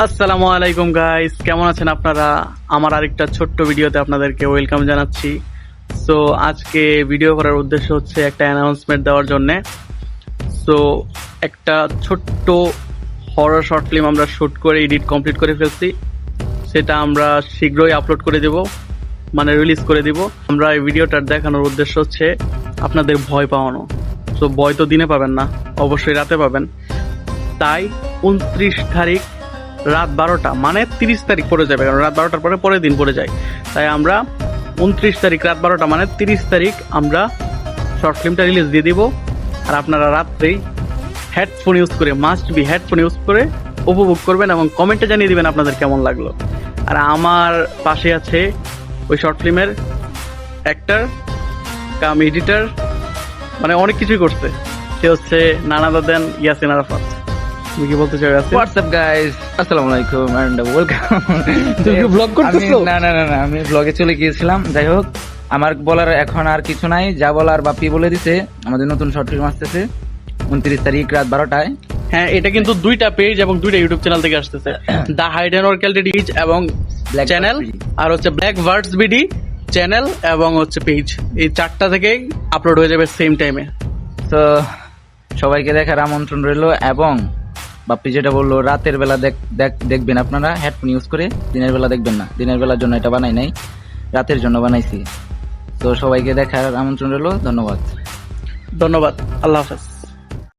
আসসালামু আলাইকুম গাইস, কেমন আছেন আপনারা? আমার আরেকটা ছোট্ট ভিডিওতে আপনাদেরকে ওয়েলকাম জানাচ্ছি। সো আজকে ভিডিও করার উদ্দেশ্য হচ্ছে একটা অ্যানাউন্সমেন্ট দেওয়ার জন্য। সো একটা ছোট্ট হরর শর্ট ফিল্ম আমরা শুট করে এডিট কমপ্লিট করে ফেলছি। সেটা আমরা শীঘ্রই আপলোড করে দেব, মানে রিলিজ করে দিব। আমরা এই ভিডিওটার দেখানোর উদ্দেশ্য হচ্ছে আপনাদের ভয় পাওয়ানো। সো ভয় তো দিনে পাবেন না, অবশ্যই রাতে পাবেন। তাই 29 তারিখ রাত 12টা, মানে 30 তারিখ পড়ে যাবে, কারণ রাত 12টার পরে পরের দিন পড়ে যায়। তাই আমরা 29 তারিখ রাত 12টা মানে 30 তারিখ আমরা শর্ট ফিল্মটা রিলিজ দিয়ে দিব। আর আপনারা রাত্রেই হেডফোন ইউজ করে, মাস্ট বি হেডফোন ইউজ করে উপভোগ করবেন এবং কমেন্টে জানিয়ে দিবেন আপনাদের কেমন লাগলো। আর আমার পাশে আছে ওই শর্ট ফিল্মের অ্যাক্টর কাম এডিটর, মানে অনেক কিছুই করছে। সে হচ্ছে নানা দাদেন ইয়াসিন আরাফাত। তুমি কি বলতে চাও ইয়াসিন? হোয়াটসঅ্যাপ গাইস, আসসালামু আলাইকুম এন্ড ওয়েলকাম। তুমি কি vlog করতেছো? না, আমি ব্লগে চলে গিয়েছিলাম। যাই হোক, আমার বলার এখন আর কিছু নাই, যা বলার বাপি বলে দিছে। আমাদের নতুন শর্ট ফিল্ম আসতেছে 29 তারিখ রাত 12টায়। হ্যাঁ, এটা কিন্তু দুইটা পেজ এবং দুইটা ইউটিউব চ্যানেল থেকে আসতেছে, দা হাইডেন অর্কেলটেড পেজ এবং Black চ্যানেল, Birds BD। আর হচ্ছে ব্ল্যাক বার্ডস বিডি চ্যানেল এবং হচ্ছে পেজ। এই চারটা থেকেই আপলোড হয়ে যাবে সেম টাইমে। তো সবাইকে দেখার আমন্ত্রণ রইলো। এবং বাপি যেটা বললো, রাতের বেলা দেখবেন আপনারা হেডফোন ইউজ করে, দিনের বেলা দেখবেন না। দিনের বেলার জন্য এটা বানাই নাই, রাতের জন্য বানাইছি। তো সবাইকে দেখার আমন্ত্রণ রইলো। ধন্যবাদ। ধন্যবাদ, আল্লাহ হাফেজ।